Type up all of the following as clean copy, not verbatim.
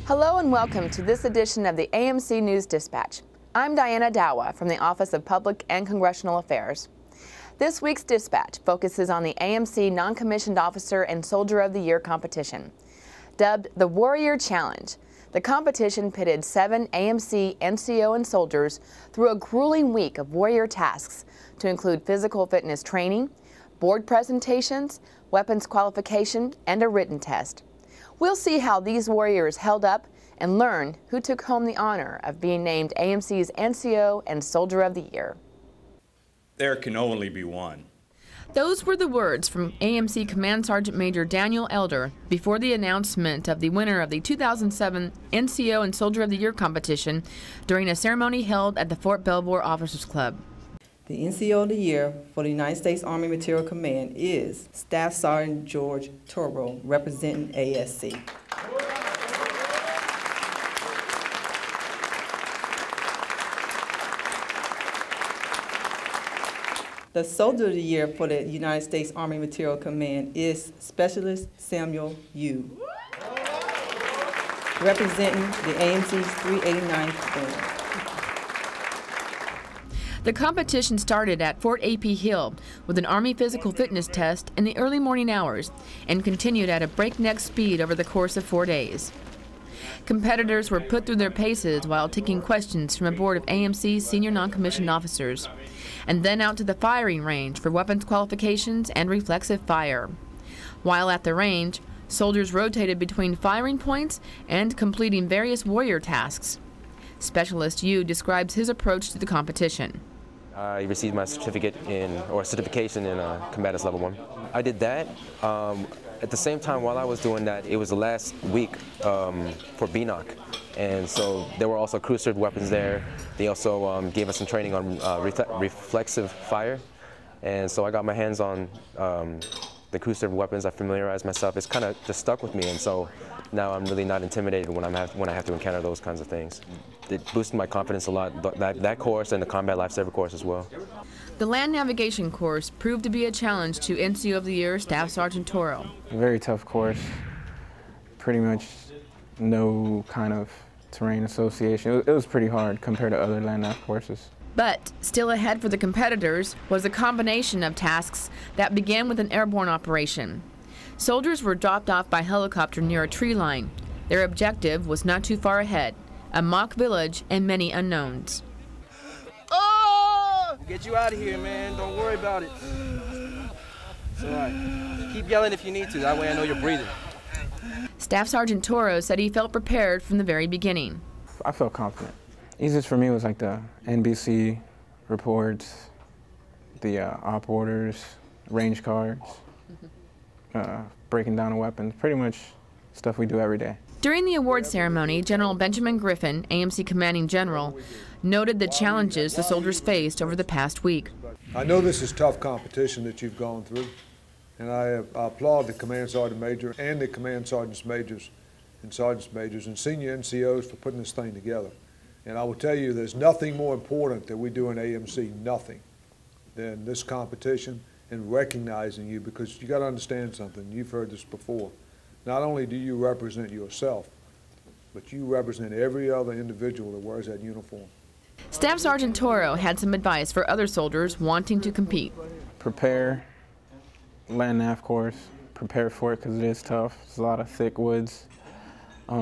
Hello and welcome to this edition of the AMC News Dispatch. I'm Diana Dawa from the Office of Public and Congressional Affairs. This week's dispatch focuses on the AMC Non-Commissioned Officer and Soldier of the Year competition. Dubbed the Warrior Challenge, the competition pitted 7 AMC, NCO, and soldiers through a grueling week of warrior tasks to include physical fitness training, board presentations, weapons qualification, and a written test. We'll see how these warriors held up and learn who took home the honor of being named AMC's NCO and Soldier of the Year. There can only be one. Those were the words from AMC Command Sergeant Major Daniel Elder before the announcement of the winner of the 2007 NCO and Soldier of the Year competition during a ceremony held at the Fort Belvoir Officers Club. The NCO of the Year for the United States Army Materiel Command is Staff Sergeant George Toro, representing ASC. The Soldier of the Year for the United States Army Materiel Command is Specialist Samuel Yu, representing the AMC's 389th Band. The competition started at Fort A.P. Hill with an Army physical fitness test in the early morning hours and continued at a breakneck speed over the course of 4 days. Competitors were put through their paces while taking questions from a board of AMC senior non-commissioned officers, and then out to the firing range for weapons qualifications and reflexive fire. While at the range, soldiers rotated between firing points and completing various warrior tasks. Specialist Yu describes his approach to the competition. I received my certification in Combatants Level 1. I did that. At the same time, while I was doing that, it was the last week for BNOC. And so there were also crew-served weapons there. They also gave us some training on reflexive fire. And so I got my hands on the crew-served weapons. I familiarized myself. It's kind of just stuck with me. And so now I'm really not intimidated when I have to encounter those kinds of things. It boosted my confidence a lot, that course and the Combat Lifesaver course as well. The land navigation course proved to be a challenge to NCO of the Year Staff Sergeant Toro. Very tough course. Pretty much no kind of terrain association. It was pretty hard compared to other land nav courses. But still ahead for the competitors was a combination of tasks that began with an airborne operation. Soldiers were dropped off by helicopter near a tree line. Their objective was not too far ahead, a mock village and many unknowns. Oh! Get you out of here, man. Don't worry about it. It's all right. Keep yelling if you need to. That way I know you're breathing. Staff Sergeant Toro said he felt prepared from the very beginning. I felt confident. Easiest for me was like the NBC reports, the op orders, range cards, breaking down a weapon, pretty much stuff we do every day. During the award ceremony, General Benjamin Griffin, AMC Commanding General, noted the challenges the soldiers faced over the past week. I know this is tough competition that you've gone through, and I applaud the Command Sergeant Major and the Command Sergeants Majors and Sergeants Majors and senior NCOs for putting this thing together. And I will tell you, there's nothing more important that we do in AMC, nothing, than this competition and recognizing you, because you got to understand something. You've heard this before. Not only do you represent yourself, but you represent every other individual that wears that uniform. Staff Sergeant Toro had some advice for other soldiers wanting to compete. Prepare, land nav course, prepare for it because it is tough. It's a lot of thick woods.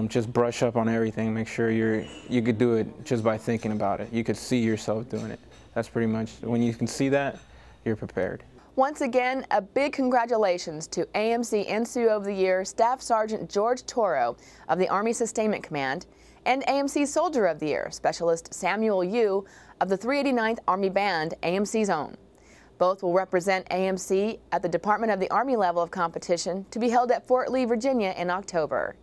Just brush up on everything. Make sure you could do it just by thinking about it. You could see yourself doing it. That's pretty much, when you can see that, you're prepared. Once again, a big congratulations to AMC NCO of the Year Staff Sergeant George Toro of the Army Sustainment Command and AMC Soldier of the Year Specialist Samuel Yu of the 389th Army Band, AMC's own. Both will represent AMC at the Department of the Army level of competition to be held at Fort Lee, Virginia in October.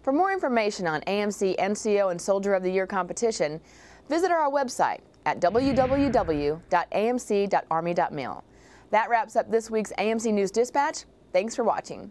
For more information on AMC, NCO, and Soldier of the Year competition, visit our website at www.amc.army.mil. That wraps up this week's AMC News Dispatch. Thanks for watching.